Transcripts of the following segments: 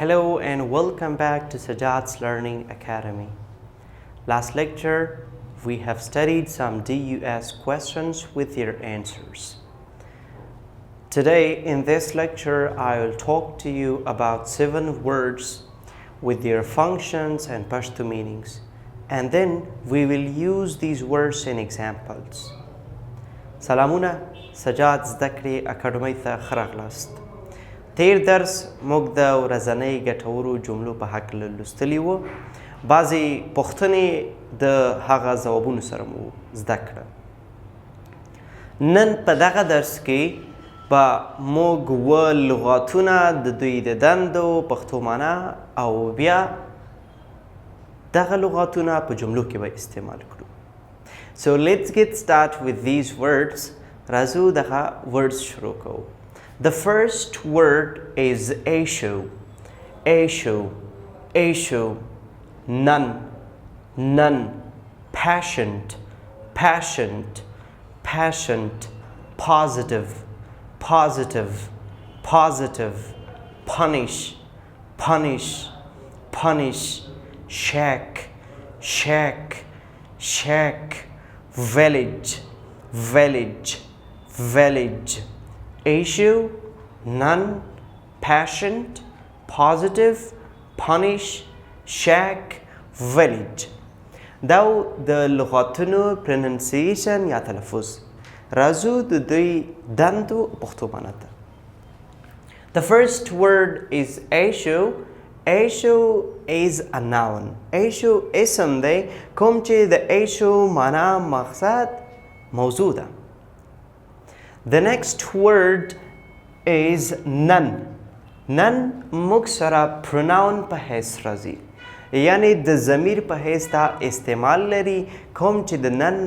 Hello and welcome back to Sajad's Learning Academy. Last lecture, we have studied some DUS questions with their answers. Today, in this lecture, I will talk to you about 7 words with their functions and Pashto meanings. And then we will use these words in examples. Salamuna, Sajad Zdakri Academy ته خراغلاست. تیر درس موږ د ورځنۍ ګټورو جملو په هکله لوستلي وو. بعضې پوښتنې د هغه ځوابونو سره مو زده کړه. نن په دغه درس کې به موږ لغاتونه د دوی د دندو پښتو معنا او بیا دغه لغاتونه په جملو کې به استعمال کړو. So let's get started with these words. راځو دغه words شروع کوو. The first word is issue, none, patient, positive, punish, shack, village, issue, none, patient, positive, punish, shack, village. دا د لغاتونو pronunciation یا تلفظ. راځو د دوی دندو پښتو معنا ته. The first word is issue. Issue is a noun. Issue اسم دی کوم چې د issue معنا مقصد موضوع ده. The next word is none. None موږ سره pronoun په حیث راځي، یعنی د ضمیر په حیث دا استعمال لري کوم چې د none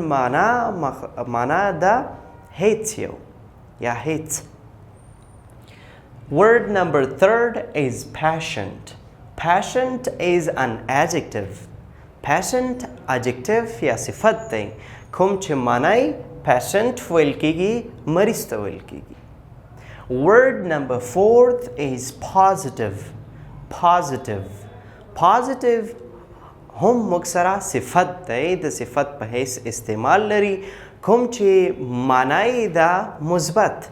معنا ده هیڅ یو یا هیڅ. Word number 3 is patient. Patient is an adjective. Patient adjective یا صفت دی کوم چې معنی patient ویل کیږي، مریض ته ویل کیږي. Word number 4 is positive. Positive هم موږ سره صفت دی، د صفت په حیث استعمال لري کوم چې معنی ده مثبت.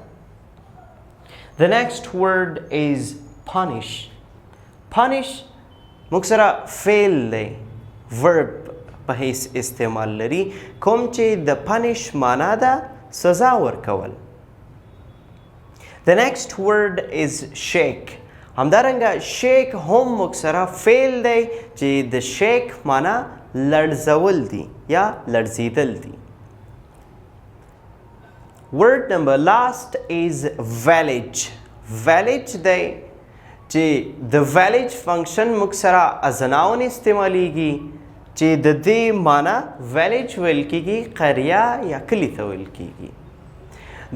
The next word is punish. Punish موږ سره فعل دی، verb په حیث استعمال لري کوم چې د punish معنا ده سزا ورکول. The next word is shake. همدارنګه shake هم موږ سره فعل دی چې د shake معنا لړزول دی یا لړزیدل دی. Word number last is village. Village دی چې د village function موږ سره as a noun استعمالیږي چې د دې معنا village ویل کیږي، قریه یا کلی ته ویل کیږي.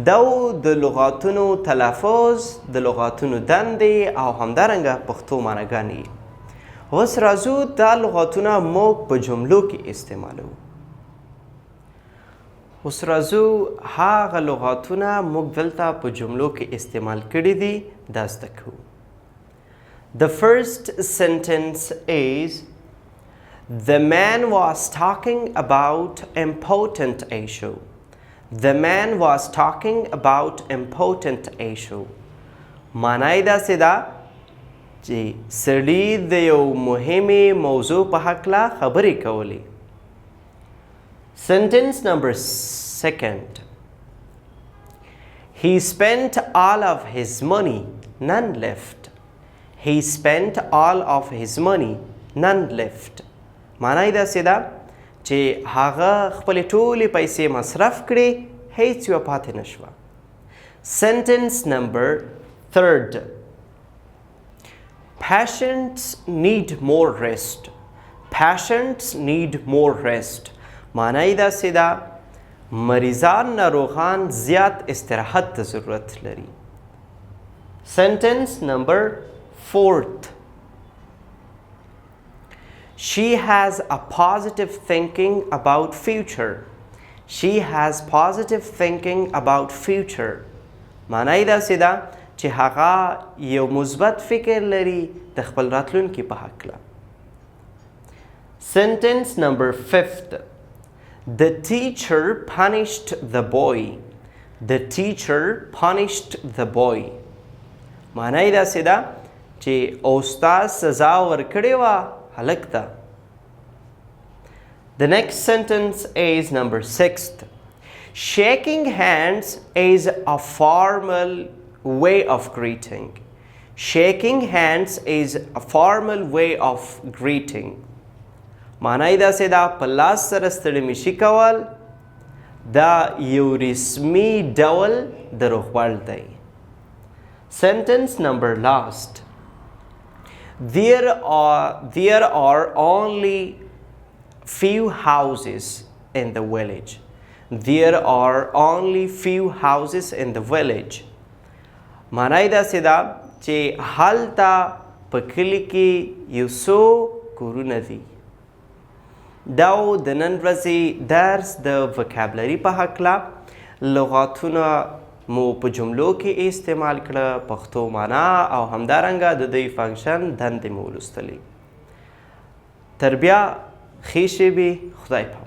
دا د لغاتونو تلفظ، د لغاتونو دندې او همدارنګه پښتو معناګانې. اوس راځو دا لغاتونه موږ په جملو کې استعمالوو. اوس راځو هغه لغاتونه موږ دلته په جملو کې استعمال کړي دي دا زده کوو. The first sentence is The man was talking about important issue. The man was talking about important issue. معنی داسې ده چې سړي د یو مهمې موضوع په هکله خبرې کولې. Sentence number 2. He spent all of his money, none left. He spent all of his money, none left. معنی داسې ده چې هغه خپلې ټولې پیسې مصرف کړې، هیڅ یوه پاتې نه شوه. Sentence number 3. Patients need more rest. Patients need more rest. معنی داسې ده مریضان ناروغان زیات استراحت ته ضرورت لري. Sentence number 4. She has a positive thinking about future. She has positive thinking about future. معنی داسې ده چې هغه یو مثبت فکر لري د خپل راتلونکي په هکله. Sentence number 5. The teacher punished the boy. The teacher punished the boy. معنا یې داسې ده چې استاد سزا ورکړې وه هلک ته. The next sentence is number 6. Shaking hands is a formal way of greeting. Shaking hands is a formal way of greeting. معنا یې داسې ده په لاس سره ستړي مشي کول دا یو رسمي ډول د روغبړ دی. Sentence number last. There are only few houses in the village. There are only few houses in the village. معنا یې داسې ده چې هلته په کلي کې یو څو کورونه دي. دا د نن ورځې درس د وکابلري په هکله لغاتونه مو په جملو کې استعمال کړه، پښتو معنا او همدارنګه د دوی فنکشن دندې مو ولوستلې. تر بیا ښې شېبې، خدای پامان.